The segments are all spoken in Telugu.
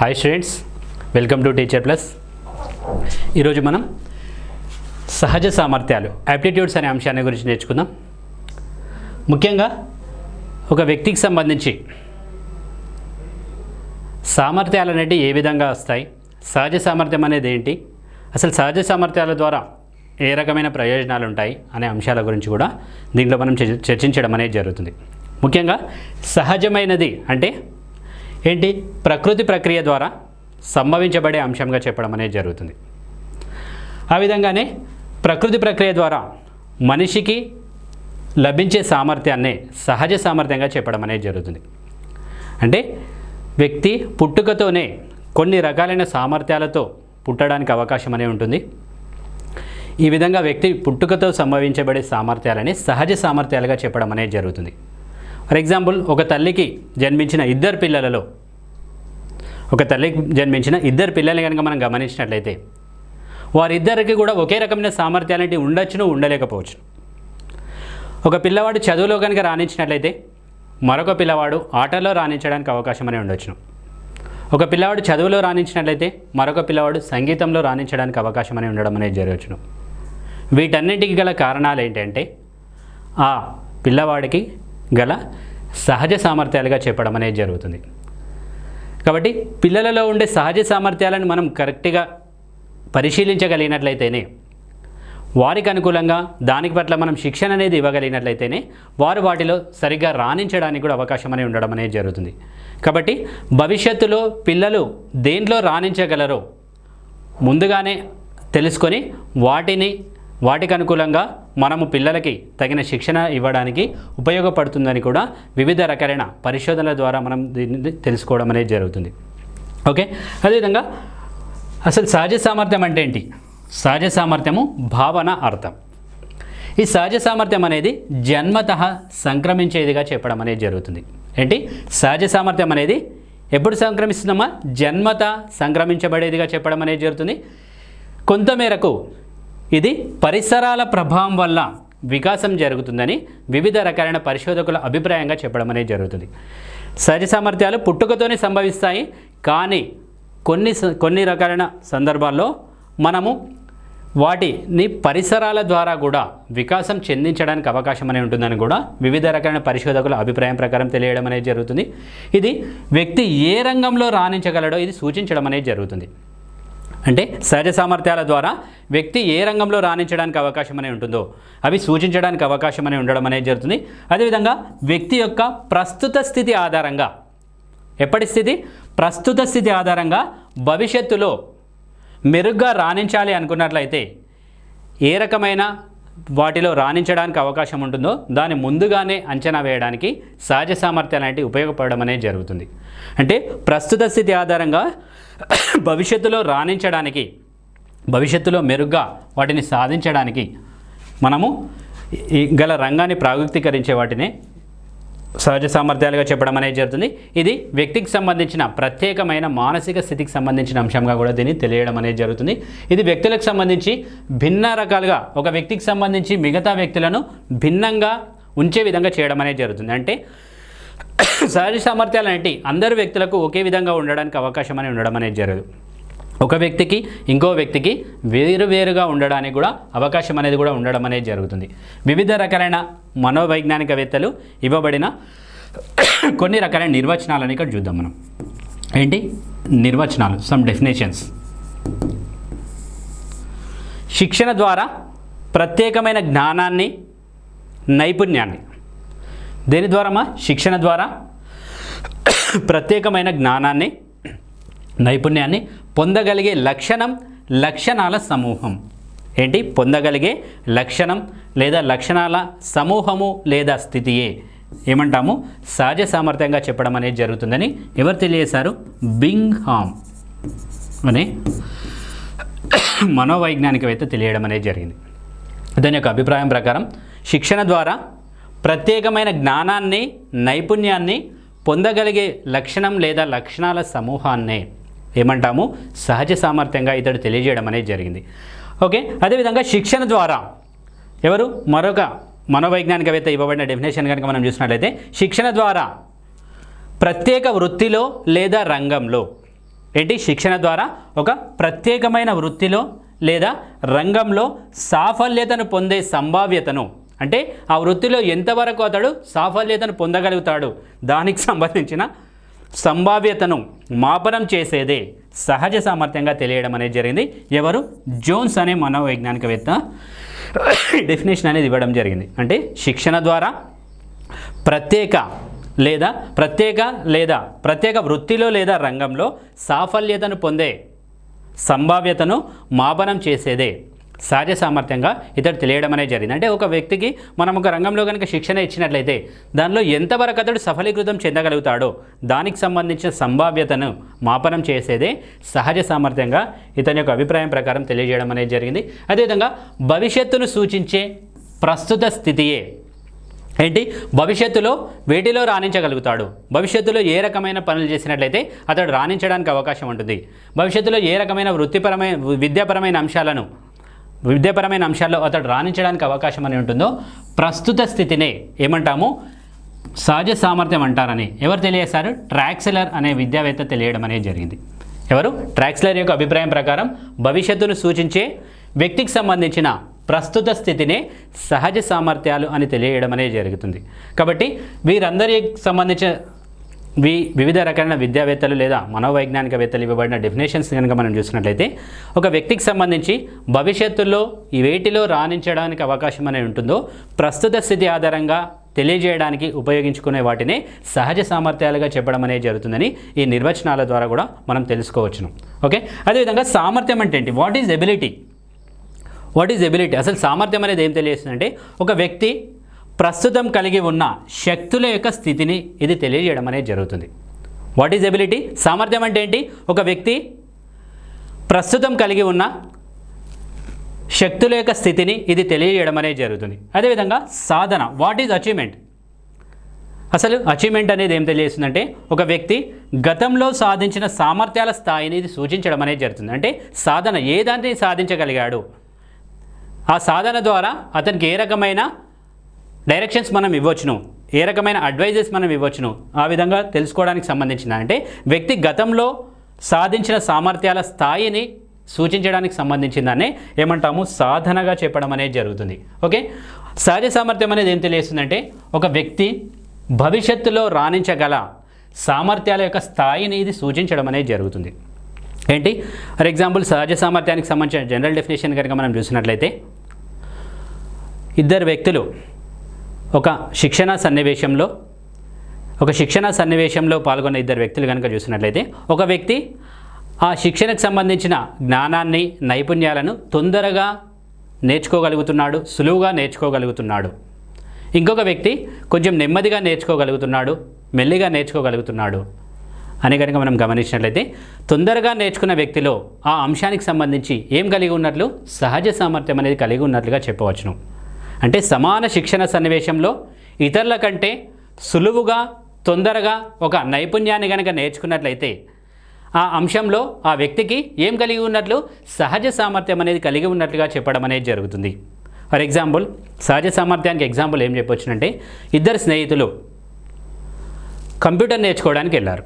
Hi students, welcome to teacher plus. ఈరోజు మనం సహజ సామర్థ్యాలు యాప్టిట్యూడ్స్ అనే అంశాన్ని గురించి నేర్చుకుందాం. ముఖ్యంగా ఒక వ్యక్తికి సంబంధించి సామర్థ్యాలు అనేవి ఏ విధంగా వస్తాయి, సహజ సామర్థ్యం అనేది ఏంటి, అసలు సహజ సామర్థ్యాల ద్వారా ఏ రకమైన ప్రయోజనాలు ఉంటాయి అనే అంశాల గురించి కూడా దీంట్లో మనం చర్చించడం అనేది జరుగుతుంది. ముఖ్యంగా సహజమైనది అంటే ఏంటి, ప్రకృతి ప్రక్రియ ద్వారా సంభవించబడే అంశంగా చెప్పడం అనేది జరుగుతుంది. ఆ విధంగానే ప్రకృతి ప్రక్రియ ద్వారా మనిషికి లభించే సామర్థ్యాన్నే సహజ సామర్థ్యంగా చెప్పడం అనేది జరుగుతుంది. అంటే వ్యక్తి పుట్టుకతోనే కొన్ని రకాలైన సామర్థ్యాలతో పుట్టడానికి అవకాశం అనేది ఉంటుంది. ఈ విధంగా వ్యక్తి పుట్టుకతో సంభవించబడే సామర్థ్యాలని సహజ సామర్థ్యాలుగా చెప్పడం అనేది జరుగుతుంది. ఫర్ ఎగ్జాంపుల్, ఒక తల్లికి జన్మించిన ఇద్దరు పిల్లల్ని కనుక మనం గమనించినట్లయితే వారిద్దరికి కూడా ఒకే రకమైన సామర్థ్యాలు ఉండొచ్చును, ఉండలేకపోవచ్చు. ఒక పిల్లవాడు చదువులో కనుక రాణించినట్లయితే మరొక పిల్లవాడు ఆటలో రాణించడానికి అవకాశం అనేది ఉండొచ్చును. ఒక పిల్లవాడు చదువులో రాణించినట్లయితే మరొక పిల్లవాడు సంగీతంలో రాణించడానికి అవకాశం అనేది ఉండడం అనేది జరగవచ్చును. వీటన్నిటికీ గల కారణాలు ఏంటంటే ఆ పిల్లవాడికి గల సహజ సామర్థ్యాలుగా చెప్పడం అనేది జరుగుతుంది. కాబట్టి పిల్లలలో ఉండే సహజ సామర్థ్యాలను మనం కరెక్ట్గా పరిశీలించగలిగినట్లయితేనే, వారికి అనుకూలంగా దానికి పట్ల మనం శిక్షణ అనేది ఇవ్వగలిగినట్లయితేనే వారు వాటిలో సరిగ్గా రాణించడానికి కూడా అవకాశం అనేది ఉండడం అనేది జరుగుతుంది. కాబట్టి భవిష్యత్తులో పిల్లలు దేంట్లో రాణించగలరో ముందుగానే తెలుసుకొని వాటికి అనుకూలంగా మనము పిల్లలకి తగిన శిక్షణ ఇవ్వడానికి ఉపయోగపడుతుందని కూడా వివిధ రకాలైన పరిశోధనల ద్వారా మనం దీన్ని తెలుసుకోవడం అనేది జరుగుతుంది. ఓకే, అదేవిధంగా అసలు సహజ సామర్థ్యం అంటే ఏంటి? సహజ సామర్థ్యము భావన, అర్థం. ఈ సహజ సామర్థ్యం అనేది జన్మతః సంక్రమించేదిగా చెప్పడం అనేది జరుగుతుంది. ఏంటి, సహజ సామర్థ్యం అనేది ఎప్పుడు సంక్రమిస్తుందమ్మా? జన్మత సంక్రమించబడేదిగా చెప్పడం అనేది జరుగుతుంది. కొంతమేరకు ఇది పరిసరాల ప్రభావం వల్ల వికాసం జరుగుతుందని వివిధ రకాలైన పరిశోధకుల అభిప్రాయంగా చెప్పడం అనేది జరుగుతుంది. సహజ సామర్థ్యాలు పుట్టుకతోనే సంభవిస్తాయి, కానీ కొన్ని రకాలైన సందర్భాల్లో మనము వాటిని పరిసరాల ద్వారా కూడా వికాసం చెందించడానికి అవకాశం అనేది ఉంటుందని కూడా వివిధ రకాలైన పరిశోధకుల అభిప్రాయం ప్రకారం తెలియడం అనేది జరుగుతుంది. ఇది వ్యక్తి ఏ రంగంలో రాణించగలడో ఇది సూచించడం అనేది జరుగుతుంది. అంటే సహజ సామర్థ్యాల ద్వారా వ్యక్తి ఏ రంగంలో రాణించడానికి అవకాశం అనేది ఉంటుందో అవి సూచించడానికి అవకాశం అనేది ఉండడం అనేది జరుగుతుంది. అదేవిధంగా వ్యక్తి యొక్క ప్రస్తుత స్థితి ఆధారంగా, ఎప్పటి స్థితి? ప్రస్తుత స్థితి ఆధారంగా భవిష్యత్తులో మెరుగ్గా రాణించాలి అనుకున్నట్లయితే ఏ రకమైన వాటిలో రాణించడానికి అవకాశం ఉంటుందో దాన్ని ముందుగానే అంచనా వేయడానికి సహజ సామర్థ్యాలు అనేవి ఉపయోగపడడం అనేది జరుగుతుంది. అంటే ప్రస్తుత స్థితి ఆధారంగా భవిష్యత్తులో రాణించడానికి, భవిష్యత్తులో మెరుగ్గా వాటిని సాధించడానికి మనము గల రంగాన్ని ప్రాగుక్తీకరించే వాటిని సహజ సామర్థ్యాలుగా చెప్పడం అనేది జరుగుతుంది. ఇది వ్యక్తికి సంబంధించిన ప్రత్యేకమైన మానసిక స్థితికి సంబంధించిన అంశంగా కూడా దీన్ని తెలియడం అనేది జరుగుతుంది. ఇది వ్యక్తులకు సంబంధించి భిన్న రకాలుగా, ఒక వ్యక్తికి సంబంధించి మిగతా వ్యక్తులను భిన్నంగా ఉంచే విధంగా చేయడం అనేది జరుగుతుంది. అంటే సహజ సామర్థ్యాలు అనేవి అందరు వ్యక్తులకు ఒకే విధంగా ఉండడానికి అవకాశం అనేది ఉండడం అనేది జరగదు. ఒక వ్యక్తికి ఇంకో వ్యక్తికి వేరువేరుగా ఉండడానికి కూడా అవకాశం అనేది కూడా ఉండడం అనేది జరుగుతుంది. వివిధ రకాలైన మనోవైజ్ఞానికవేత్తలు ఇవ్వబడిన కొన్ని రకాలైన నిర్వచనాలను ఇక్కడ చూద్దాం మనం. ఏంటి నిర్వచనాలు? Some definitions. శిక్షణ ద్వారా ప్రత్యేకమైన జ్ఞానాన్ని, నైపుణ్యాన్ని. దేని ద్వారమ్మా? శిక్షణ ద్వారా ప్రత్యేకమైన జ్ఞానాన్ని, నైపుణ్యాన్ని పొందగలిగే లక్షణాల సమూహం. ఏంటి? పొందగలిగే లక్షణం లేదా లక్షణాల సమూహము లేదా స్థితియే ఏమంటాము? సహజ సామర్థ్యంగా చెప్పడం అనేది జరుగుతుందని ఎవరు తెలియజేశారు? బింగ్హామ్ అనే మనోవైజ్ఞానికవేత్త తెలియడం అనేది జరిగింది. దాని యొక్క అభిప్రాయం ప్రకారం శిక్షణ ద్వారా ప్రత్యేకమైన జ్ఞానాన్ని, నైపుణ్యాన్ని పొందగలిగే లక్షణం లేదా లక్షణాల సమూహాన్నే ఏమంటాము? సహజ సామర్థ్యంగా ఇతడు తెలియజేయడం అనేది జరిగింది. ఓకే, అదేవిధంగా శిక్షణ ద్వారా మరొక మనోవైజ్ఞానికవేత్త ఇవ్వబడిన డెఫినేషన్ కనుక మనం చూసినట్లయితే, శిక్షణ ద్వారా ప్రత్యేక వృత్తిలో లేదా రంగంలో ఏంటి శిక్షణ ద్వారా ఒక ప్రత్యేకమైన వృత్తిలో లేదా రంగంలో సాఫల్యతను పొందే సంభావ్యతను, అంటే ఆ వృత్తిలో ఎంతవరకు అతడు సాఫల్యతను పొందగలుగుతాడు దానికి సంబంధించిన సంభావ్యతను మాపనం చేసేదే సహజ సామర్థ్యంగా తెలియడం అనేది జరిగింది. ఎవరు? జోన్స్ అనే మనోవైజ్ఞానికవేత్త డెఫినేషన్ అనేది ఇవ్వడం జరిగింది. అంటే శిక్షణ ద్వారా ప్రత్యేక వృత్తిలో లేదా రంగంలో సాఫల్యతను పొందే సంభావ్యతను మాపనం చేసేదే సహజ సామర్థ్యంగా ఇతడు తెలియడం అనేది జరిగింది. అంటే ఒక వ్యక్తికి మనం ఒక రంగంలో కనుక శిక్షణ ఇచ్చినట్లయితే దానిలో ఎంతవరకు అతడు సఫలీకృతం చెందగలుగుతాడో దానికి సంబంధించిన సంభావ్యతను మాపనం చేసేదే సహజ సామర్థ్యంగా ఇతని యొక్క అభిప్రాయం ప్రకారం తెలియజేయడం అనేది జరిగింది. అదేవిధంగా భవిష్యత్తును సూచించే ప్రస్తుత స్థితియే ఏంటి? భవిష్యత్తులో వేటిలో రాణించగలుగుతాడు, భవిష్యత్తులో ఏ రకమైన పనులు చేసినట్లయితే అతడు రాణించడానికి అవకాశం ఉంటుంది, భవిష్యత్తులో ఏ రకమైన విద్యాపరమైన అంశాల్లో అతడు రాణించడానికి అవకాశం అని ఉంటుందో ప్రస్తుత స్థితినే ఏమంటాము? సహజ సామర్థ్యం అంటారని ఎవరు తెలియజేశారు? ట్రాక్సెలర్ అనే విద్యావేత్త తెలియడం అనేది జరిగింది. ఎవరు? ట్రాక్సెలర్ యొక్క అభిప్రాయం ప్రకారం భవిష్యత్తును సూచించే వ్యక్తికి సంబంధించిన ప్రస్తుత స్థితినే సహజ సామర్థ్యాలు అని తెలియడం అనేది జరుగుతుంది. కాబట్టి వీరందరికి సంబంధించిన వివిధ రకాలైన విద్యావేత్తలు లేదా మనోవైజ్ఞానికవేత్తలు ఇవ్వబడిన డెఫినేషన్స్ కనుక మనం చూసినట్లయితే ఒక వ్యక్తికి సంబంధించి భవిష్యత్తులో ఈ వేటిలో రాణించడానికి అవకాశం అనేది ఉంటుందో ప్రస్తుత స్థితి ఆధారంగా తెలియజేయడానికి ఉపయోగించుకునే వాటినే సహజ సామర్థ్యాలుగా చెప్పడం అనేది జరుగుతుందని ఈ నిర్వచనాల ద్వారా కూడా మనం తెలుసుకోవచ్చును. ఓకే, అదేవిధంగా సామర్థ్యం అంటే ఏంటి? What is ability? అసలు సామర్థ్యం అనేది ఏం తెలియజేస్తుందంటే ఒక వ్యక్తి ప్రస్తుతం కలిగి ఉన్న శక్తుల యొక్క స్థితిని ఇది తెలియజేయడం అనేది జరుగుతుంది. What is ability? సామర్థ్యం అంటే ఏంటి? ఒక వ్యక్తి ప్రస్తుతం కలిగి ఉన్న శక్తుల యొక్క స్థితిని ఇది తెలియజేయడం అనేది జరుగుతుంది. అదేవిధంగా సాధన. What is achievement? అసలు అచీవ్మెంట్ అనేది ఏం తెలియజేస్తుందంటే ఒక వ్యక్తి గతంలో సాధించిన సామర్థ్యాల స్థాయిని ఇది సూచించడం అనేది జరుగుతుంది. అంటే సాధన ఏ దాన్ని సాధించగలిగాడు, ఆ సాధన ద్వారా అతనికి ఏ రకమైన డైరెక్షన్స్ మనం ఇవ్వచ్చును, ఏ రకమైన అడ్వైజెస్ మనం ఇవ్వచ్చును, ఆ విధంగా తెలుసుకోవడానికి సంబంధించిన అంటే వ్యక్తి గతంలో సాధించిన సామర్థ్యాల స్థాయిని సూచించడానికి సంబంధించిందాన్ని ఏమంటాము? సాధనగా చెప్పడం అనేది జరుగుతుంది. ఓకే, సహజ సామర్థ్యం అనేది ఏం తెలియజేస్తుందంటే ఒక వ్యక్తి భవిష్యత్తులో రాణించగల సామర్థ్యాల యొక్క స్థాయిని ఇది సూచించడం అనేది జరుగుతుంది. ఏంటి? ఫర్ ఎగ్జాంపుల్ సహజ సామర్థ్యానికి సంబంధించిన జనరల్ డెఫినేషన్ కనుక మనం చూసినట్లయితే ఇద్దరు వ్యక్తులు ఒక శిక్షణా సన్నివేశంలో పాల్గొన్న ఇద్దరు వ్యక్తులు కనుక చూసినట్లయితే ఒక వ్యక్తి ఆ శిక్షణకు సంబంధించిన జ్ఞానాన్ని నైపుణ్యాలను తొందరగా నేర్చుకోగలుగుతున్నాడు, సులువుగా నేర్చుకోగలుగుతున్నాడు. ఇంకొక వ్యక్తి కొంచెం నెమ్మదిగా నేర్చుకోగలుగుతున్నాడు, మెల్లిగా నేర్చుకోగలుగుతున్నాడు అని కనుక మనం గమనించినట్లయితే తొందరగా నేర్చుకున్న వ్యక్తిలో ఆ అంశానికి సంబంధించి ఏం కలిగి ఉన్నట్లు? సహజ సామర్థ్యం అనేది కలిగి ఉన్నట్లుగా చెప్పవచ్చును. అంటే సమాన శిక్షణ సన్నివేశంలో ఇతరుల కంటే సులువుగా తొందరగా ఒక నైపుణ్యాన్ని కనుక నేర్చుకున్నట్లయితే ఆ అంశంలో ఆ వ్యక్తికి ఏం కలిగి ఉన్నట్లు? సహజ సామర్థ్యం అనేది కలిగి ఉన్నట్లుగా చెప్పడం అనేది జరుగుతుంది. ఫర్ ఎగ్జాంపుల్ సహజ సామర్థ్యానికి ఎగ్జాంపుల్ ఏం చెప్పొచ్చునంటే ఇద్దరు స్నేహితులు కంప్యూటర్ నేర్చుకోవడానికి వెళ్ళారు.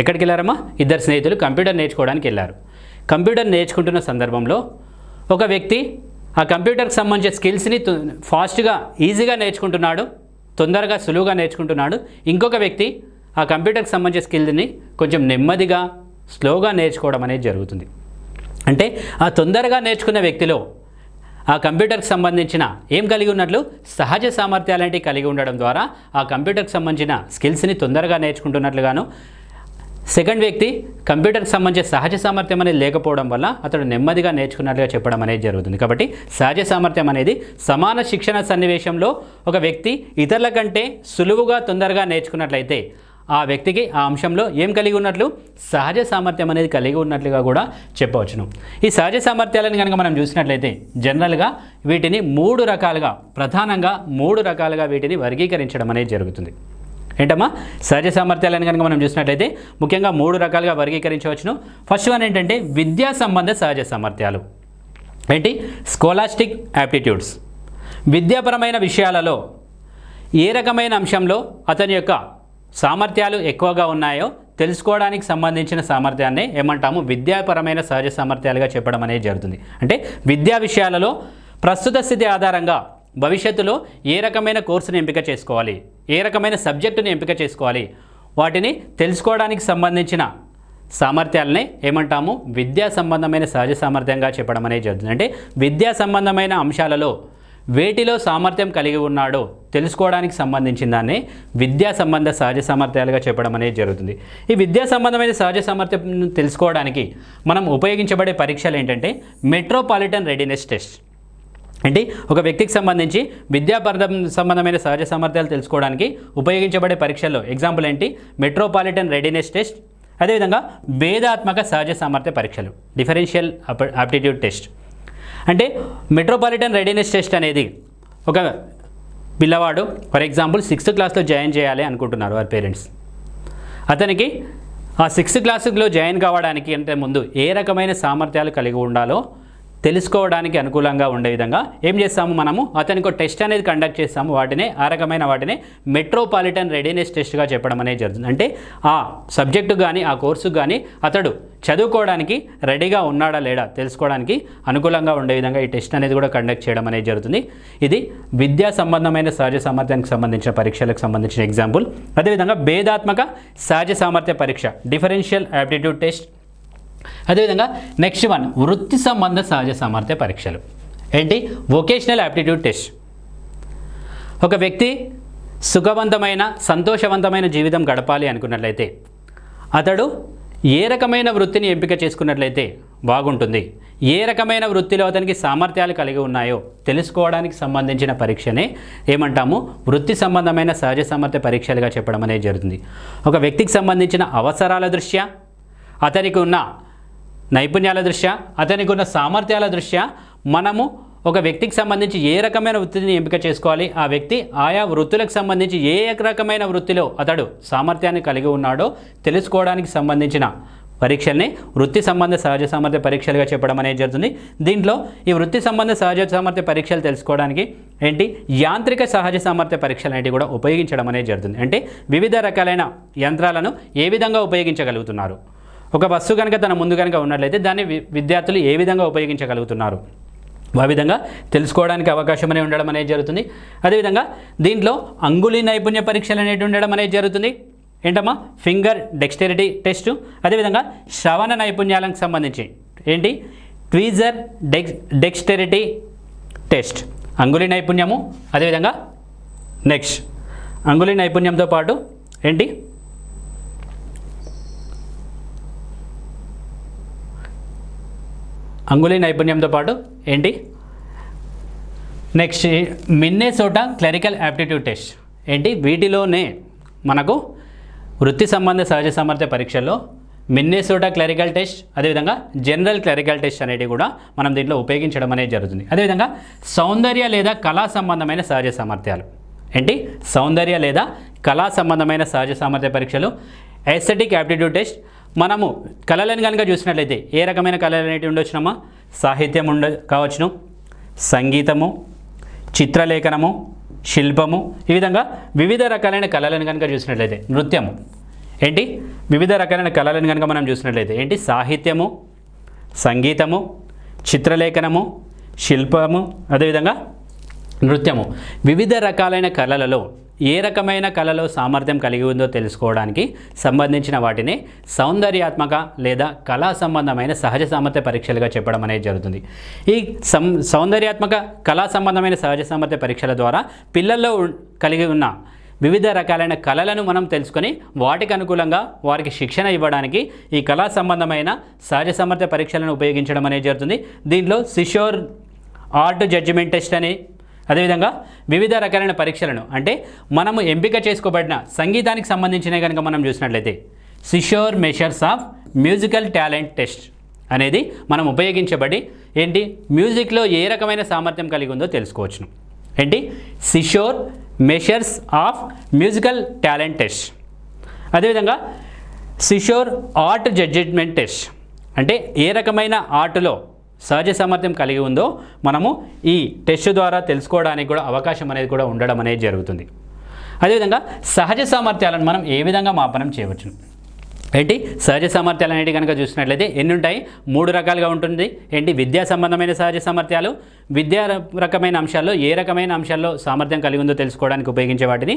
ఎక్కడికి వెళ్ళారమ్మా? ఇద్దరు స్నేహితులు కంప్యూటర్ నేర్చుకోవడానికి వెళ్ళారు. కంప్యూటర్ నేర్చుకుంటున్న సందర్భంలో ఒక వ్యక్తి ఆ కంప్యూటర్కి సంబంధించిన స్కిల్స్ని ఫాస్ట్గా ఈజీగా నేర్చుకుంటున్నాడు, తొందరగా సులువుగా నేర్చుకుంటున్నాడు. ఇంకొక వ్యక్తి ఆ కంప్యూటర్కి సంబంధించిన స్కిల్ని కొంచెం నెమ్మదిగా స్లోగా నేర్చుకోవడం అనేది జరుగుతుంది. అంటే ఆ తొందరగా నేర్చుకున్న వ్యక్తిలో ఆ కంప్యూటర్కి సంబంధించిన ఏం కలిగి ఉన్నట్లు? సహజ సామర్థ్యాలంటే కలిగి ఉండడం ద్వారా ఆ కంప్యూటర్కి సంబంధించిన స్కిల్స్ని తొందరగా నేర్చుకుంటున్నట్లుగాను, సెకండ్ వ్యక్తి కంప్యూటర్కి సంబంధించిన సహజ సామర్థ్యం అనేది లేకపోవడం వల్ల అతడు నెమ్మదిగా నేర్చుకున్నట్లుగా చెప్పడం అనేది జరుగుతుంది. కాబట్టి సహజ సామర్థ్యం అనేది సమాన శిక్షణ సన్నివేశంలో ఒక వ్యక్తి ఇతరుల కంటే సులువుగా తొందరగా నేర్చుకున్నట్లయితే ఆ వ్యక్తికి ఆ అంశంలో ఏం కలిగి ఉన్నట్లు? సహజ సామర్థ్యం అనేది కలిగి ఉన్నట్లుగా కూడా చెప్పవచ్చును. ఈ సహజ సామర్థ్యాలను కనుక మనం చూసినట్లయితే జనరల్గా వీటిని ప్రధానంగా మూడు రకాలుగా వీటిని వర్గీకరించడం అనేది జరుగుతుంది. ఏంటమ్మా? సహజ సామర్థ్యాలను కనుక మనం చూసినట్లయితే ముఖ్యంగా మూడు రకాలుగా వర్గీకరించవచ్చును. ఫస్ట్ వన్ ఏంటంటే విద్యా సంబంధ సహజ సామర్థ్యాలు. ఏంటి? Scholastic aptitudes. విద్యాపరమైన విషయాలలో ఏ రకమైన అంశంలో అతని యొక్క సామర్థ్యాలు ఎక్కువగా ఉన్నాయో తెలుసుకోవడానికి సంబంధించిన సామర్థ్యాన్ని ఏమంటాము విద్యాపరమైన సహజ సామర్థ్యాలుగా చెప్పడం అనేది జరుగుతుంది. అంటే విద్యా విషయాలలో ప్రస్తుత స్థితి ఆధారంగా భవిష్యత్తులో ఏ రకమైన కోర్సును ఎంపిక చేసుకోవాలి, ఏ రకమైన సబ్జెక్టుని ఎంపిక చేసుకోవాలి, వాటిని తెలుసుకోవడానికి సంబంధించిన సామర్థ్యాలనే ఏమంటాము విద్యా సంబంధమైన సహజ సామర్థ్యంగా చెప్పడం అనేది జరుగుతుంది. అంటే విద్యా సంబంధమైన అంశాలలో వేటిలో సామర్థ్యం కలిగి ఉన్నాడో తెలుసుకోవడానికి సంబంధించిన దాన్ని విద్యా సంబంధ సహజ సామర్థ్యాలుగా చెప్పడం అనేది జరుగుతుంది. ఈ విద్యా సంబంధమైన సహజ సామర్థ్యం తెలుసుకోవడానికి మనం ఉపయోగించబడే పరీక్షలు ఏంటంటే మెట్రోపాలిటన్ రెడీనెస్ టెస్ట్. అంటే ఒక వ్యక్తికి సంబంధించి సంబంధమైన సహజ సామర్థ్యాలు తెలుసుకోవడానికి ఉపయోగించబడే పరీక్షల్లో ఎగ్జాంపుల్ ఏంటి, మెట్రోపాలిటన్ రెడీనెస్ టెస్ట్, అదేవిధంగా భేదాత్మక సహజ సామర్థ్య పరీక్షలు, డిఫరెన్షియల్ ఆప్టిట్యూడ్ టెస్ట్. అంటే మెట్రోపాలిటన్ రెడీనెస్ టెస్ట్ అనేది ఒక పిల్లవాడు ఫర్ ఎగ్జాంపుల్ 6th క్లాస్లో జాయిన్ చేయాలి అనుకుంటున్నారు వారి పేరెంట్స్. అతనికి ఆ 6th క్లాసులో జాయిన్ కావడానికి అంటే ముందు ఏ రకమైన సామర్థ్యాలు కలిగి ఉండాలో తెలుసుకోవడానికి అనుకూలంగా ఉండే విధంగా ఏం చేస్తాము, మనము అతనికి ఒక టెస్ట్ అనేది కండక్ట్ చేస్తాము. వాటినే మెట్రోపాలిటన్ రెడీనెస్ టెస్ట్గా చెప్పడం అనేది జరుగుతుంది. అంటే ఆ సబ్జెక్టు కానీ ఆ కోర్సు కానీ అతడు చదువుకోవడానికి రెడీగా ఉన్నాడా లేడా తెలుసుకోవడానికి అనుకూలంగా ఉండే విధంగా ఈ టెస్ట్ అనేది కూడా కండక్ట్ చేయడం అనేది జరుగుతుంది. ఇది విద్యా సంబంధమైన సహజ సామర్థ్యానికి సంబంధించిన పరీక్షలకు సంబంధించిన ఎగ్జాంపుల్. అదేవిధంగా భేదాత్మక సహజ సామర్థ్య పరీక్ష, డిఫరెన్షియల్ ఆప్టిట్యూడ్ టెస్ట్. అదేవిధంగా నెక్స్ట్ వన్ వృత్తి సంబంధ సహజ సామర్థ్య పరీక్షలు. ఏంటి, వొకేషనల్ ఆప్టిట్యూడ్ టెస్ట్. ఒక వ్యక్తి సుఖవంతమైన సంతోషవంతమైన జీవితం గడపాలి అనుకున్నట్లయితే అతడు ఏ రకమైన వృత్తిని ఎంపిక చేసుకున్నట్లయితే బాగుంటుంది, ఏ రకమైన వృత్తిలో అతనికి సామర్థ్యాలు కలిగి ఉన్నాయో తెలుసుకోవడానికి సంబంధించిన పరీక్షనే ఏమంటాము వృత్తి సంబంధమైన సహజ సామర్థ్య పరీక్షలుగా చెప్పడం అనేది జరుగుతుంది. ఒక వ్యక్తికి సంబంధించిన అవసరాల దృష్ట్యా, అతనికి ఉన్న నైపుణ్యాల దృష్ట్యా, అతనికి ఉన్న సామర్థ్యాల దృష్ట్యా మనము ఒక వ్యక్తికి సంబంధించి ఏ రకమైన వృత్తిని ఎంపిక చేసుకోవాలి, ఆ వ్యక్తి ఆయా వృత్తులకు సంబంధించి ఏ రకమైన వృత్తిలో అతడు సామర్థ్యాన్ని కలిగి ఉన్నాడో తెలుసుకోవడానికి సంబంధించిన పరీక్షల్ని వృత్తి సంబంధ సహజ సామర్థ్య పరీక్షలుగా చెప్పడం అనేది జరుగుతుంది. దీంట్లో ఈ వృత్తి సంబంధ సహజ సామర్థ్య పరీక్షలు తెలుసుకోవడానికి ఏంటి యాంత్రిక సహజ సామర్థ్య పరీక్షలు అనేవి కూడా ఉపయోగించడం అనేది జరుగుతుంది. అంటే వివిధ రకాలైన యంత్రాలను ఏ విధంగా ఉపయోగించగలుగుతున్నారు, ఒక వస్తువు కనుక తన ముందు కనుక ఉన్నట్లయితే దాన్ని విద్యార్థులు ఏ విధంగా ఉపయోగించగలుగుతున్నారు, ఆ విధంగా తెలుసుకోవడానికి అవకాశం అనేది ఉండడం అనేది జరుగుతుంది. అదేవిధంగా దీంట్లో అంగుళీ నైపుణ్య పరీక్షలు అనేవి ఉండడం అనేది జరుగుతుంది. ఏంటమ్మా, ఫింగర్ డెక్స్టెరిటీ టెస్టు. అదేవిధంగా శ్రవణ నైపుణ్యాలకు సంబంధించి ఏంటి, ట్వీజర్ డెక్స్టెరిటీ టెస్ట్, అంగుళీ నైపుణ్యము. అదేవిధంగా నెక్స్ట్ అంగుళీ నైపుణ్యంతో పాటు ఏంటి, అంగుళీ నైపుణ్యంతో పాటు ఏంటి next Minnesota clerical aptitude test. ఏంటి, వీటిలోనే మనకు వృత్తి సంబంధ సహజ సామర్థ్య పరీక్షల్లో మిన్నెసోటా క్లరికల్ టెస్ట్, అదేవిధంగా జనరల్ క్లరికల్ టెస్ట్ అనేవి కూడా మనం దీంట్లో ఉపయోగించడం అనేది జరుగుతుంది. అదేవిధంగా సౌందర్య లేదా కళా సంబంధమైన సహజ సామర్థ్యాలు. ఏంటి, సౌందర్య లేదా కళా సంబంధమైన సహజ సామర్థ్య పరీక్షలు, ఎస్థెటిక్ యాప్టిట్యూడ్ టెస్ట్. మనము కళలను కనుక చూసినట్లయితే ఏ రకమైన కళలు అనేవి ఉండొచ్చునమ్మా, సాహిత్యం కావచ్చును, సంగీతము, చిత్రలేఖనము, శిల్పము, ఈ విధంగా వివిధ రకాలైన కళలను కనుక చూసినట్లయితే, నృత్యము, ఏంటి వివిధ రకాలైన కళలను కనుక మనం చూసినట్లయితే ఏంటి, సాహిత్యము, సంగీతము, చిత్రలేఖనము, శిల్పము, అదేవిధంగా నృత్యము. వివిధ రకాలైన కళలలో ఏ రకమైన కళలో సామర్థ్యం కలిగి ఉందో తెలుసుకోవడానికి సంబంధించిన వాటిని సౌందర్యాత్మక లేదా కళా సంబంధమైన సహజ సామర్థ్య పరీక్షలుగా చెప్పడం అనేది జరుగుతుంది. ఈ సౌందర్యాత్మక కళా సంబంధమైన సహజ సామర్థ్య పరీక్షల ద్వారా పిల్లల్లో కలిగి ఉన్న వివిధ రకాలైన కళలను మనం తెలుసుకొని వాటికి అనుకూలంగా వారికి శిక్షణ ఇవ్వడానికి ఈ కళా సంబంధమైన సహజ సామర్థ్య పరీక్షలను ఉపయోగించడం అనేది జరుగుతుంది. దీంట్లో సిషోర్ ఆర్ట్ జడ్జిమెంట్ టెస్ట్ అని, అదేవిధంగా వివిధ రకాలైన పరీక్షలను అంటే మనము ఎంపిక చేసుకోబడిన సంగీతానికి సంబంధించినవి కనుక మనం చూసినట్లయితే Seashore measures of musical talent test అనేది మనం ఉపయోగించబడి ఏంటి మ్యూజిక్లో ఏ రకమైన సామర్థ్యం కలిగి ఉందో తెలుసుకోవచ్చును. ఏంటి, Seashore measures of musical talent test. అదేవిధంగా సిషోర్ ఆర్ట్ జడ్జిమెంట్ టెస్ట్ అంటే ఏ రకమైన ఆర్టులో సహజ సామర్థ్యం కలిగి ఉందో మనము ఈ టెస్ట్ ద్వారా తెలుసుకోవడానికి కూడా అవకాశం అనేది కూడా ఉండడం అనేది జరుగుతుంది. అదేవిధంగా సహజ సామర్థ్యాలను మనం ఏ విధంగా మాపనం చేయవచ్చు. ఏంటి సహజ సామర్థ్యాలు అనేవి కనుక చూసినట్లయితే ఎన్ని ఉంటాయి? 3 రకాలుగా ఉంటుంది. ఏంటి విద్యా సంబంధమైన సహజ సామర్థ్యాలు, విద్యా రకమైన అంశాల్లో ఏ రకమైన అంశాల్లో సామర్థ్యం కలిగి ఉందో తెలుసుకోవడానికి ఉపయోగించే వాటిని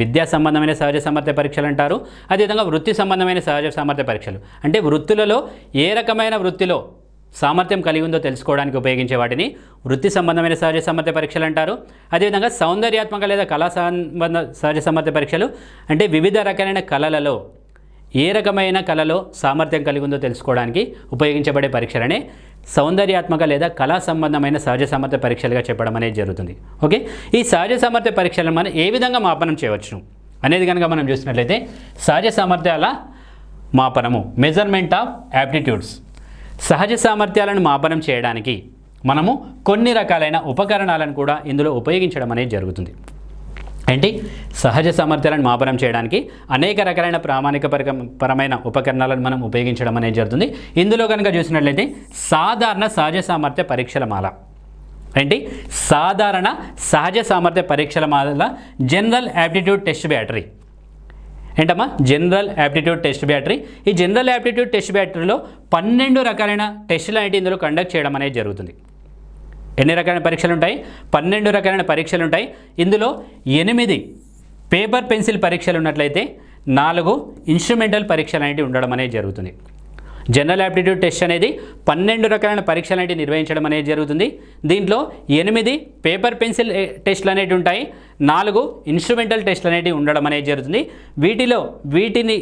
విద్యా సంబంధమైన సహజ సామర్థ్య పరీక్షలు అంటారు. అదేవిధంగా వృత్తి సంబంధమైన సహజ సామర్థ్య పరీక్షలు అంటే వృత్తులలో ఏ రకమైన వృత్తిలో సామర్థ్యం కలిగి ఉందో తెలుసుకోవడానికి ఉపయోగించే వాటిని వృత్తి సంబంధమైన సహజ సామర్థ్య పరీక్షలు అంటారు. అదేవిధంగా సౌందర్యాత్మక లేదా కళా సంబంధ సహజ సామర్థ్య పరీక్షలు అంటే వివిధ రకాలైన కళలలో ఏ రకమైన కళలో సామర్థ్యం కలిగి ఉందో తెలుసుకోవడానికి ఉపయోగించబడే పరీక్షలనే సౌందర్యాత్మక లేదా కళా సంబంధమైన సహజ సామర్థ్య పరీక్షలుగా చెప్పడం అనేది జరుగుతుంది. ఓకే, ఈ సహజ సామర్థ్య పరీక్షలను మనం ఏ విధంగా మాపనం చేయవచ్చును అనేది కనుక మనం చూసినట్లయితే సహజ సామర్థ్యాల మాపనము మెజర్మెంట్ ఆఫ్ యాప్టిట్యూడ్స్. సహజ సామర్థ్యాలను మాపనం చేయడానికి మనము కొన్ని రకాలైన ఉపకరణాలను కూడా ఇందులో ఉపయోగించడం అనేది జరుగుతుంది. ఏంటి సహజ సామర్థ్యాలను మాపనం చేయడానికి అనేక రకాలైన పరమైన ఉపకరణాలను మనం ఉపయోగించడం అనేది జరుగుతుంది. ఇందులో కనుక చూసినట్లయితే సాధారణ సహజ సామర్థ్య పరీక్షల మాల. ఏంటి సాధారణ సహజ సామర్థ్య పరీక్షల మాల జనరల్ యాప్టిట్యూడ్ టెస్ట్ బ్యాటరీ. ఏంటమ్మా జనరల్ యాప్టిట్యూడ్ టెస్ట్ బ్యాటరీ. ఈ జనరల్ యాప్టిట్యూడ్ టెస్ట్ బ్యాటరీలో 12 రకాలైన టెస్టులు అనేవి ఇందులో కండక్ట్ చేయడం అనేది జరుగుతుంది. ఎన్ని రకాలైన పరీక్షలు ఉంటాయి? 12 రకాలైన పరీక్షలు ఉంటాయి. ఇందులో 8 పేపర్ పెన్సిల్ పరీక్షలు ఉన్నట్లయితే 4 ఇన్స్ట్రుమెంటల్ పరీక్షలు అనేవి ఉండడం అనేది జరుగుతుంది. జనరల్ యాప్టిట్యూడ్ టెస్ట్ అనేది 12 రకాలైన పరీక్షలు అనేవి నిర్వహించడం అనేది జరుగుతుంది. దీంట్లో 8 పేపర్ పెన్సిల్ టెస్టులు అనేవి ఉంటాయి, 4 ఇన్స్ట్రుమెంటల్ టెస్టులు అనేవి ఉండడం అనేది జరుగుతుంది. వీటిని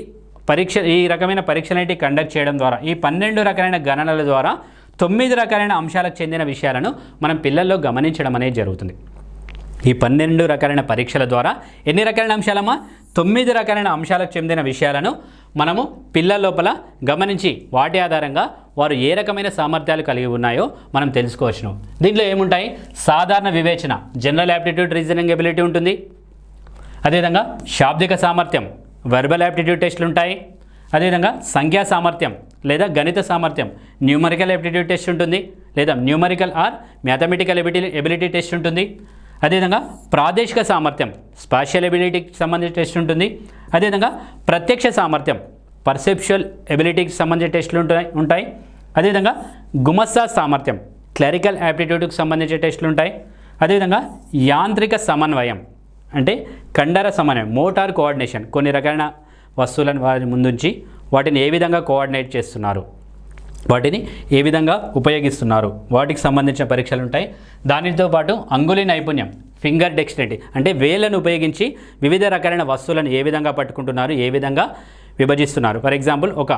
ఈ రకమైన పరీక్షలు అనేవి కండక్ట్ చేయడం ద్వారా ఈ 12 రకాలైన గణనల ద్వారా 9 రకాలైన అంశాలకు చెందిన విషయాలను మనం పిల్లల్లో గమనించడం అనేది జరుగుతుంది. ఈ 12 రకాలైన పరీక్షల ద్వారా ఎన్ని రకాలైన అంశాలమ్మా? 9 రకాలైన అంశాలకు చెందిన విషయాలను మనము పిల్లల లోపల గమనించి వాటి ఆధారంగా వారు ఏ రకమైన సామర్థ్యాలు కలిగి ఉన్నాయో మనం తెలుసుకోవచ్చును. దీంట్లో ఏముంటాయి? సాధారణ వివేచన జనరల్ యాప్టిట్యూడ్ రీజనింగ్ ఎబిలిటీ ఉంటుంది. అదేవిధంగా శాబ్దిక సామర్థ్యం వెర్బల్ యాప్టిట్యూడ్ టెస్టులు ఉంటాయి. అదేవిధంగా సంఖ్యా సామర్థ్యం లేదా గణిత సామర్థ్యం న్యూమరికల్ యాప్టిట్యూడ్ టెస్ట్ ఉంటుంది, లేదా numerical or mathematical ability test ఉంటుంది. అదేవిధంగా ప్రాదేశిక సామర్థ్యం స్పాషియల్ ఎబిలిటీకి సంబంధించిన టెస్ట్ ఉంటుంది. అదేవిధంగా ప్రత్యక్ష సామర్థ్యం పర్సెప్షువల్ ఎబిలిటీకి సంబంధించిన టెస్టులు ఉంటాయి. అదేవిధంగా గుమస్తా సామర్థ్యం క్లరికల్ యాప్టిట్యూడ్కి సంబంధించిన టెస్టులు ఉంటాయి. అదేవిధంగా యాంత్రిక సమన్వయం అంటే కండర సమన్వయం మోటార్ కోఆర్డినేషన్ కొన్ని రకాలైన వస్తువులను వారి ముందుంచి వాటిని ఏ విధంగా కోఆర్డినేట్ చేస్తున్నారు, వాటిని ఏ విధంగా ఉపయోగిస్తున్నారు, వాటికి సంబంధించిన పరీక్షలు ఉంటాయి. దానితో పాటు అంగుళి నైపుణ్యం ఫింగర్ డెక్స్టరిటీ అంటే వేళ్ళను ఉపయోగించి వివిధ రకాలైన వస్తువులను ఏ విధంగా పట్టుకుంటున్నారు, ఏ విధంగా విభజిస్తున్నారు. ఫర్ ఎగ్జాంపుల్ ఒక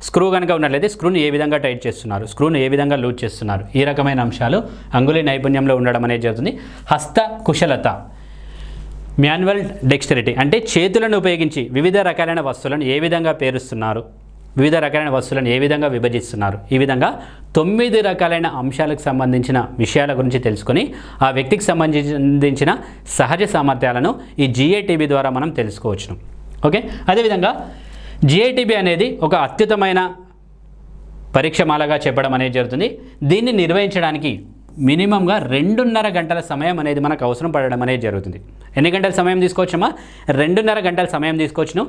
స్క్రూ కనుక ఉన్నట్లయితే స్క్రూను ఏ విధంగా టైట్ చేస్తున్నారు, స్క్రూను ఏ విధంగా లూజ్ చేస్తున్నారు, ఈ రకమైన అంశాలు అంగుళి నైపుణ్యంలో ఉండడం అనేది జరుగుతుంది. హస్త కుశలత మాన్యువల్ డెక్స్టరిటీ అంటే చేతులను ఉపయోగించి వివిధ రకాలైన వస్తువులను ఏ విధంగా పేరుస్తున్నారు, వివిధ రకాలైన వస్తువులను ఏ విధంగా విభజిస్తున్నారు. ఈ విధంగా 9 రకాలైన అంశాలకు సంబంధించిన విషయాల గురించి తెలుసుకొని ఆ వ్యక్తికి సంబంధించిన సహజ సామర్థ్యాలను ఈ GATB ద్వారా మనం తెలుసుకోవచ్చును. ఓకే, అదేవిధంగా GATB అనేది ఒక అత్యుత్తమైన పరీక్షమాలగా చెప్పడం అనేది జరుగుతుంది. దీన్ని నిర్వహించడానికి మినిమంగా 2.5 గంటల సమయం అనేది మనకు అవసరం పడడం అనేది జరుగుతుంది. ఎన్ని గంటల సమయం తీసుకోవచ్చమ్మా? 2.5 గంటల సమయం తీసుకోవచ్చును.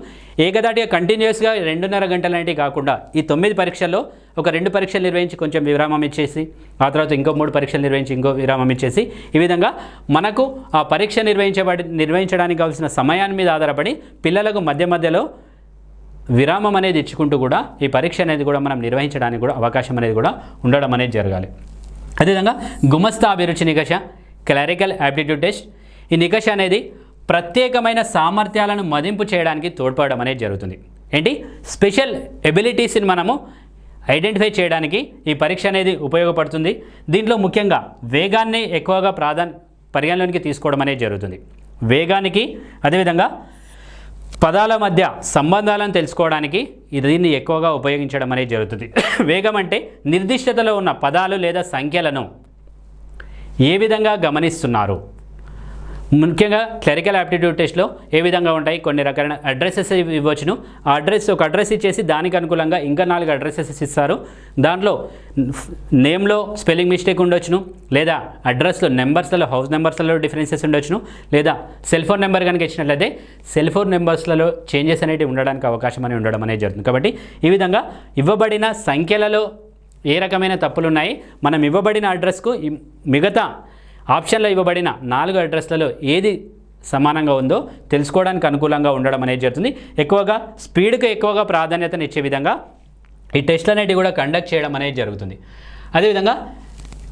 ఏకదాటిగా కంటిన్యూస్గా 2.5 గంటలు అనేవి కాకుండా ఈ 9 పరీక్షల్లో ఒక 2 పరీక్షలు నిర్వహించి కొంచెం విరామం ఇచ్చేసి ఆ తర్వాత ఇంకో 3 పరీక్షలు నిర్వహించి ఇంకో విరామం ఇచ్చేసి ఈ విధంగా మనకు ఆ పరీక్ష నిర్వహించడానికి కావాల్సిన సమయాన్ని మీద ఆధారపడి పిల్లలకు మధ్యలో విరామం అనేది ఇచ్చుకుంటూ కూడా ఈ పరీక్ష అనేది కూడా మనం నిర్వహించడానికి కూడా అవకాశం అనేది కూడా ఉండడం అనేది జరగాలి. అదేవిధంగా గుమస్తా అభిరుచి నికష క్లరికల్ యాప్టిట్యూడ్ టెస్ట్. ఈ నికష అనేది ప్రత్యేకమైన సామర్థ్యాలను మదింపు చేయడానికి తోడ్పడడం అనేది జరుగుతుంది. ఏంటి స్పెషల్ ఎబిలిటీస్ని మనము ఐడెంటిఫై చేయడానికి ఈ పరీక్ష అనేది ఉపయోగపడుతుంది. దీంట్లో ముఖ్యంగా వేగాన్ని ఎక్కువగా పరిగణలోనికి తీసుకోవడం అనేది జరుగుతుంది. వేగానికి అదేవిధంగా పదాల మధ్య సంబంధాలను తెలుసుకోవడానికి దీన్ని ఎక్కువగా ఉపయోగించడం అనేది జరుగుతుంది. వేగం అంటే నిర్దిష్టతలో ఉన్న పదాలు లేదా సంఖ్యలను ఏ విధంగా గమనిస్తున్నారు, ముఖ్యంగా క్లరికల్ యాప్టిట్యూడ్ టెస్ట్లో ఏ విధంగా ఉంటాయి, కొన్ని రకాల అడ్రసెస్ ఇవ్వచ్చును. ఆ ఒక అడ్రస్ ఇచ్చేసి దానికి అనుకూలంగా ఇంకా 4 అడ్రసెస్ ఇస్తారు. దాంట్లో నేమ్లో స్పెల్లింగ్ మిస్టేక్ ఉండొచ్చును, లేదా అడ్రస్లో నెంబర్స్లలో హౌస్ నెంబర్స్లలో డిఫరెన్సెస్ ఉండొచ్చును, లేదా సెల్ ఫోన్ నెంబర్ కనుక ఇచ్చినట్లయితే సెల్ ఫోన్ నెంబర్స్లలో చేంజెస్ అనేవి ఉండడానికి అవకాశం అనేది ఉండడం అనేది జరుగుతుంది. కాబట్టి ఈ విధంగా ఇవ్వబడిన సంఖ్యలలో ఏ రకమైన తప్పులు ఉన్నాయి, మనం ఇవ్వబడిన అడ్రస్కు మిగతా ఆప్షన్లో ఇవ్వబడిన 4 అడ్రస్లలో ఏది సమానంగా ఉందో తెలుసుకోవడానికి అనుకూలంగా ఉండడం అనేది జరుగుతుంది. ఎక్కువగా స్పీడ్కి ఎక్కువగా ప్రాధాన్యతను ఇచ్చే విధంగా ఈ టెస్ట్లు అనేటివి కూడా కండక్ట్ చేయడం అనేది జరుగుతుంది. అదేవిధంగా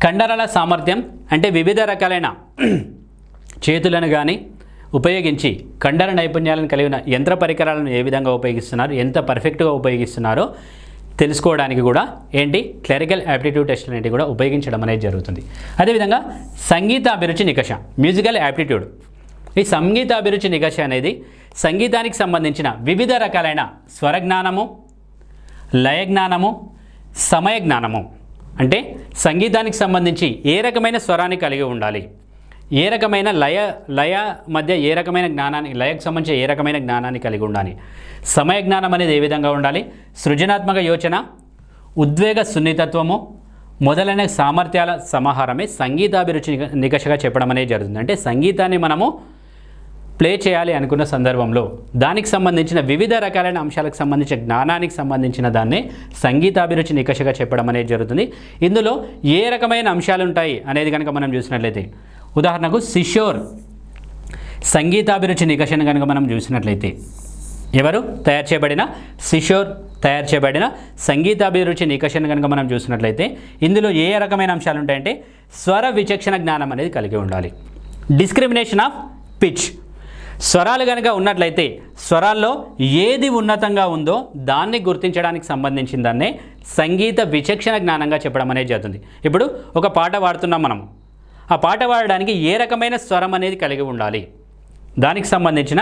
కండరాల సామర్థ్యం అంటే వివిధ రకాలైన చేతులను కానీ ఉపయోగించి కండర నైపుణ్యాలను కలిగిన యంత్ర పరికరాలను ఏ విధంగా ఉపయోగిస్తున్నారు, ఎంత పర్ఫెక్ట్గా ఉపయోగిస్తున్నారో తెలుసుకోవడానికి కూడా క్లరికల్ యాప్టిట్యూడ్ టెస్ట్ అనేటివి కూడా ఉపయోగించడం అనేది జరుగుతుంది. అదేవిధంగా సంగీత అభిరుచి నికష, మ్యూజికల్ యాప్టిట్యూడ్. ఈ సంగీత అభిరుచి నికష అనేది సంగీతానికి సంబంధించిన వివిధ రకాలైన స్వరజ్ఞానము, లయజ్ఞానము, సమయ జ్ఞానము. అంటే సంగీతానికి సంబంధించి ఏ రకమైన స్వరాన్ని కలిగి ఉండాలి, ఏ రకమైన లయ మధ్య ఏ రకమైన జ్ఞానాన్ని, లయకు సంబంధించి ఏ రకమైన జ్ఞానాన్ని కలిగి ఉండాలి, సమయ జ్ఞానం అనేది ఏ విధంగా ఉండాలి, సృజనాత్మక యోచన, ఉద్వేగ సున్నితత్వము మొదలైన సామర్థ్యాల సమాహారమే సంగీతాభిరుచి నికషగా చెప్పడం అనేది జరుగుతుంది. అంటే సంగీతాన్ని మనము ప్లే చేయాలి అనుకున్న సందర్భంలో దానికి సంబంధించిన వివిధ రకాలైన అంశాలకు సంబంధించిన జ్ఞానానికి సంబంధించిన దాన్ని సంగీతాభిరుచి నికషగా చెప్పడం అనేది జరుగుతుంది. ఇందులో ఏ రకమైన అంశాలు ఉంటాయి అనేది కనుక మనం చూసినట్లయితే, ఉదాహరణకు సిషోర్ సంగీతాభిరుచి నికషను కనుక మనం చూసినట్లయితే, ఎవరు తయారు చేయబడిన సిషోర్ తయారు చేయబడిన సంగీతాభిరుచి నికషను కనుక మనం చూసినట్లయితే ఇందులో ఏ రకమైన అంశాలు ఉంటాయంటే స్వర విచక్షణ జ్ఞానం అనేది కలిగి ఉండాలి. డిస్క్రిమినేషన్ ఆఫ్ పిచ్, స్వరాలు కనుక ఉన్నట్లయితే స్వరాల్లో ఏది ఉన్నతంగా ఉందో దాన్ని గుర్తించడానికి సంబంధించిన దాన్నే సంగీత విచక్షణ జ్ఞానంగా చెప్పడం అనేది జరుగుతుంది. ఇప్పుడు ఒక పాట పాడుతున్నాం మనం, ఆ పాట పాడడానికి ఏ రకమైన స్వరం అనేది కలిగి ఉండాలి, దానికి సంబంధించిన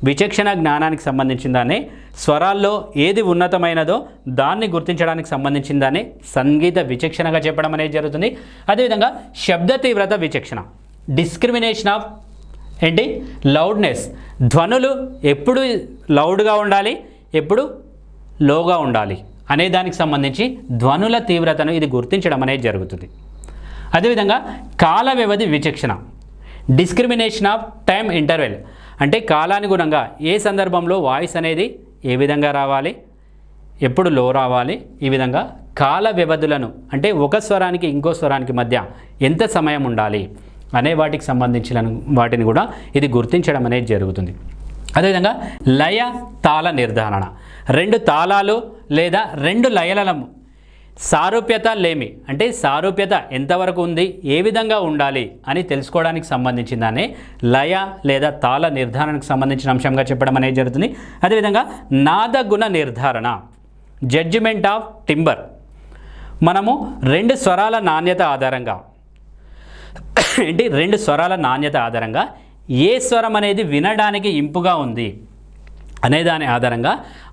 విచక్షణ జ్ఞానానికి సంబంధించిన దాన్ని, స్వరాల్లో ఏది ఉన్నతమైనదో దాన్ని గుర్తించడానికి సంబంధించిన దాన్ని సంగీత విచక్షణగా చెప్పడం అనేది జరుగుతుంది. అదేవిధంగా శబ్ద తీవ్రత విచక్షణ, డిస్క్రిమినేషన్ ఆఫ్ లౌడ్నెస్, ధ్వనులు ఎప్పుడు లౌడ్గా ఉండాలి, ఎప్పుడు లోగా ఉండాలి అనే దానికి సంబంధించి ధ్వనుల తీవ్రతను ఇది గుర్తించడం అనేది జరుగుతుంది. అదేవిధంగా కాల వ్యవధి విచక్షణ, డిస్క్రిమినేషన్ ఆఫ్ టైమ్ ఇంటర్వెల్, అంటే కాలానుగుణంగా ఏ సందర్భంలో వాయిస్ అనేది ఏ విధంగా రావాలి, ఎప్పుడు లో రావాలి, ఈ విధంగా కాల వ్యవధులను అంటే ఒక స్వరానికి ఇంకో స్వరానికి మధ్య ఎంత సమయం ఉండాలి అనే వాటికి సంబంధించిన వాటిని కూడా ఇది గుర్తించడం అనేది జరుగుతుంది. అదేవిధంగా లయ తాళ నిర్ధారణ, 2 తాళాలు లేదా 2 లయల సారూప్యత లేమి, అంటే సారూప్యత ఎంతవరకు ఉంది, ఏ విధంగా ఉండాలి అని తెలుసుకోవడానికి సంబంధించిన దాన్ని లయ లేదా తాళ నిర్ధారణకు సంబంధించిన అంశంగా చెప్పడం అనేది జరుగుతుంది. అదేవిధంగా నాదగుణ నిర్ధారణ, జడ్జిమెంట్ ఆఫ్ టింబర్, మనము 2 స్వరాల నాణ్యత ఆధారంగా 2 స్వరాల నాణ్యత ఆధారంగా ఏ స్వరం అనేది వినడానికి ఇంపుగా ఉంది అనే దాని ఆధారంగా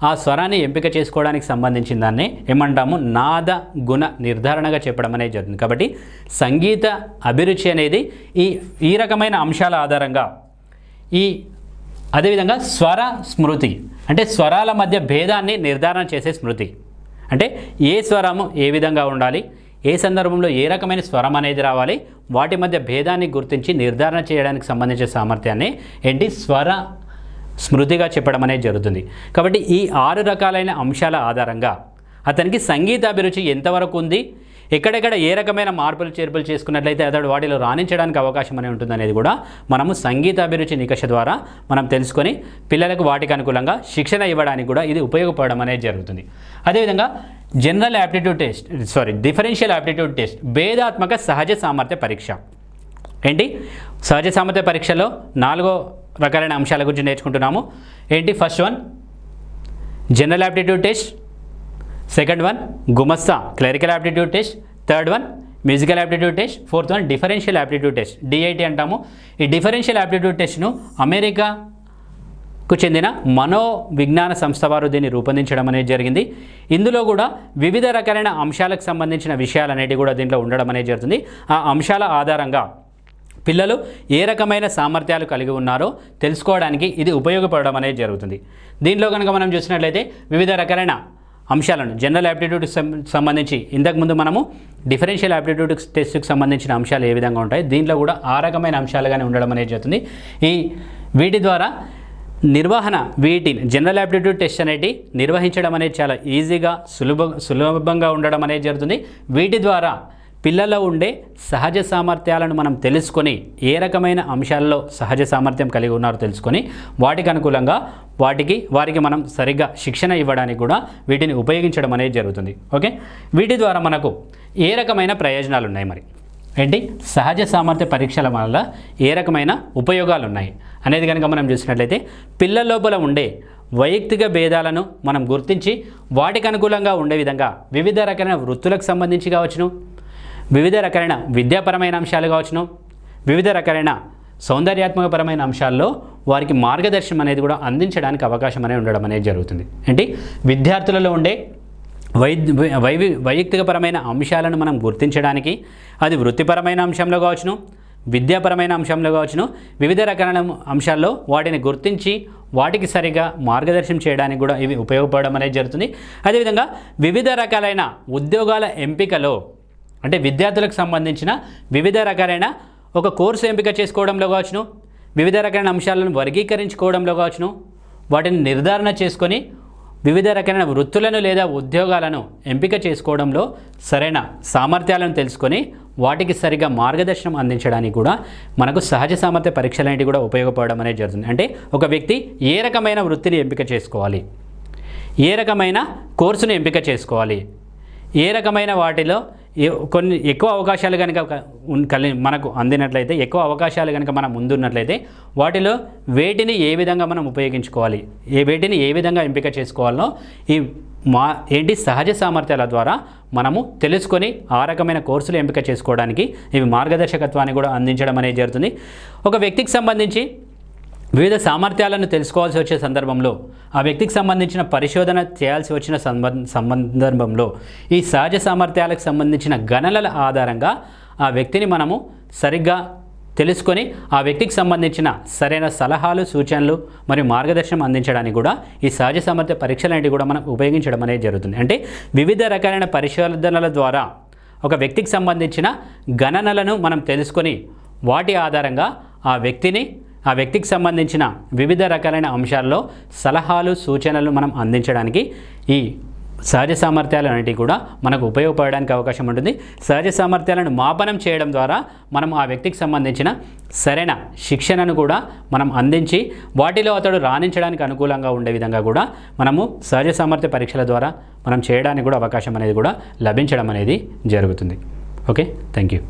ఆ స్వరాన్ని ఎంపిక చేసుకోవడానికి సంబంధించిన దాన్ని ఏమంటాము నాద గుణ నిర్ధారణగా చెప్పడం అనేది జరుగుతుంది. కాబట్టి సంగీత అభిరుచి అనేది ఈ రకమైన అంశాల ఆధారంగా అదేవిధంగా స్వర స్మృతి, అంటే స్వరాల మధ్య భేదాన్ని నిర్ధారణ చేసే స్మృతి, అంటే ఏ స్వరము ఏ విధంగా ఉండాలి, ఏ సందర్భంలో ఏ రకమైన స్వరం అనేది రావాలి, వాటి మధ్య భేదాన్ని గుర్తించి నిర్ధారణ చేయడానికి సంబంధించిన సామర్థ్యాన్ని స్వర స్మృతిగా చెప్పడం అనేది జరుగుతుంది. కాబట్టి ఈ 6 రకాలైన అంశాల ఆధారంగా అతనికి సంగీతాభిరుచి ఎంతవరకు ఉంది, ఎక్కడెక్కడ ఏ రకమైన మార్పులు చేర్పులు చేసుకున్నట్లయితే అతడు వాటిలో రాణించడానికి అవకాశం అనేది ఉంటుంది అనేది కూడా మనము సంగీతాభిరుచి నికష ద్వారా మనం తెలుసుకొని పిల్లలకు వాటికి అనుకూలంగా శిక్షణ ఇవ్వడానికి కూడా ఇది ఉపయోగపడడం అనేది జరుగుతుంది. అదేవిధంగా general aptitude test differential aptitude test, భేదాత్మక సహజ సామర్థ్య పరీక్ష. సహజ సామర్థ్య పరీక్షలో 4 రకాలైన అంశాల గురించి నేర్చుకుంటున్నాము. First one general aptitude test, second one గుమస్తా clerical aptitude test, third one musical aptitude test, fourth one differential aptitude test, DIT అంటాము. ఈ డిఫరెన్షియల్ యాప్టిట్యూడ్ టెస్ట్ను అమెరికాకు చెందిన మనోవిజ్ఞాన సంస్థ వారు దీన్ని రూపొందించడం అనేది జరిగింది. ఇందులో కూడా వివిధ రకాలైన అంశాలకు సంబంధించిన విషయాలు అనేవి కూడా దీంట్లో ఉండడం అనేది జరుగుతుంది. ఆ అంశాల ఆధారంగా పిల్లలు ఏ రకమైన సామర్థ్యాలు కలిగి ఉన్నారో తెలుసుకోవడానికి ఇది ఉపయోగపడడం అనేది జరుగుతుంది. దీంట్లో కనుక మనం చూసినట్లయితే వివిధ రకాలైన అంశాలను జనరల్ యాప్టిట్యూడ్కి సంబంధించి ఇంతకుముందు మనము డిఫరెన్షియల్ యాప్టిట్యూడ్ టెస్ట్కి సంబంధించిన అంశాలు ఏ విధంగా ఉంటాయి, దీంట్లో కూడా ఆ రకమైన అంశాలుగానే ఉండడం అనేది జరుగుతుంది. వీటి ద్వారా నిర్వహణ వీటిని జనరల్ యాప్టిట్యూడ్ టెస్ట్ అనేది నిర్వహించడం అనేది చాలా ఈజీగా సులభంగా ఉండడం అనేది జరుగుతుంది. వీటి ద్వారా పిల్లల్లో ఉండే సహజ సామర్థ్యాలను మనం తెలుసుకొని ఏ రకమైన అంశాల్లో సహజ సామర్థ్యం కలిగి ఉన్నారో తెలుసుకొని వాటికి అనుకూలంగా వారికి మనం సరిగ్గా శిక్షణ ఇవ్వడానికి కూడా వీటిని ఉపయోగించడం అనేది జరుగుతుంది. ఓకే, వీటి ద్వారా మనకు ఏ రకమైన ప్రయోజనాలు ఉన్నాయి, మరి ఏంటి సహజ సామర్థ్య పరీక్షల వల్ల ఏ రకమైన ఉపయోగాలు ఉన్నాయి అనేది కనుక మనం చూసినట్లయితే పిల్లల లోపల ఉండే వైయక్తిక భేదాలను మనం గుర్తించి వాటికి అనుకూలంగా ఉండే విధంగా వివిధ రకాలైన వృత్తులకు సంబంధించి కావచ్చును, వివిధ రకాలైన విద్యాపరమైన అంశాలు కావచ్చును, వివిధ రకాలైన సౌందర్యాత్మకపరమైన అంశాల్లో వారికి మార్గదర్శనం అనేది కూడా అందించడానికి అవకాశం అనేది ఉండడం అనేది జరుగుతుంది. ఏంటి విద్యార్థులలో ఉండే వైయక్తికపరమైన అంశాలను మనం గుర్తించడానికి అది వృత్తిపరమైన అంశంలో కావచ్చును, విద్యాపరమైన అంశంలో కావచ్చును, వివిధ రకాల అంశాల్లో వాటిని గుర్తించి వాటికి సరిగా మార్గదర్శనం చేయడానికి కూడా ఇవి ఉపయోగపడడం అనేది జరుగుతుంది. అదేవిధంగా వివిధ రకాలైన ఉద్యోగాల ఎంపికలో అంటే విద్యార్థులకు సంబంధించిన వివిధ రకాలైన ఒక కోర్సు ఎంపిక చేసుకోవడంలో కావచ్చును, వివిధ రకాలైన అంశాలను వర్గీకరించుకోవడంలో కావచ్చును, వాటిని నిర్ధారణ చేసుకొని వివిధ రకాలైన వృత్తులను లేదా ఉద్యోగాలను ఎంపిక చేసుకోవడంలో సరైన సామర్థ్యాలను తెలుసుకొని వాటికి సరిగా మార్గదర్శనం అందించడానికి కూడా మనకు సహజ సామర్థ్య పరీక్షలు అనేవి కూడా ఉపయోగపడడం అనేది జరుగుతుంది. అంటే ఒక వ్యక్తి ఏ రకమైన వృత్తిని ఎంపిక చేసుకోవాలి, ఏ రకమైన కోర్సును ఎంపిక చేసుకోవాలి, ఏ రకమైన వాటిలో కొన్ని ఎక్కువ అవకాశాలు కనుక మనకు అందినట్లయితే, ఎక్కువ అవకాశాలు కనుక మనం ముందున్నట్లయితే వాటిలో వేటిని ఏ విధంగా మనం ఉపయోగించుకోవాలి, వేటిని ఏ విధంగా ఎంపిక చేసుకోవాలో ఈ సహజ సామర్థ్యాల ద్వారా మనము తెలుసుకొని ఆ రకమైన కోర్సులు ఎంపిక చేసుకోవడానికి ఇవి మార్గదర్శకత్వాన్ని కూడా అందించడం అనేది జరుగుతుంది. ఒక వ్యక్తికి సంబంధించి వివిధ సామర్థ్యాలను తెలుసుకోవాల్సి వచ్చే సందర్భంలో ఆ వ్యక్తికి సంబంధించిన పరిశోధన చేయాల్సి వచ్చిన సందర్భంలో ఈ సహజ సామర్థ్యాలకు సంబంధించిన గణనల ఆధారంగా ఆ వ్యక్తిని మనము సరిగ్గా తెలుసుకొని ఆ వ్యక్తికి సంబంధించిన సరైన సలహాలు, సూచనలు మరియు మార్గదర్శనం అందించడానికి కూడా ఈ సహజ సామర్థ్య పరీక్షలు అనేవి కూడా మనం ఉపయోగించడం అనేది జరుగుతుంది. అంటే వివిధ రకాలైన పరిశోధనల ద్వారా ఒక వ్యక్తికి సంబంధించిన గణనలను మనం తెలుసుకొని వాటి ఆధారంగా ఆ వ్యక్తికి సంబంధించిన వివిధ రకాలైన అంశాల్లో సలహాలు, సూచనలు మనం అందించడానికి ఈ సహజ సామర్థ్యాలు అనేటివి కూడా మనకు ఉపయోగపడడానికి అవకాశం ఉంటుంది. సహజ సామర్థ్యాలను మాపనం చేయడం ద్వారా మనం ఆ వ్యక్తికి సంబంధించిన సరైన శిక్షణను కూడా మనం అందించి వాటిలో అతడు రాణించడానికి అనుకూలంగా ఉండే విధంగా కూడా మనము సహజ సామర్థ్య పరీక్షల ద్వారా మనం చేయడానికి కూడా అవకాశం అనేది కూడా లభించడం అనేది జరుగుతుంది. Okay, thank you.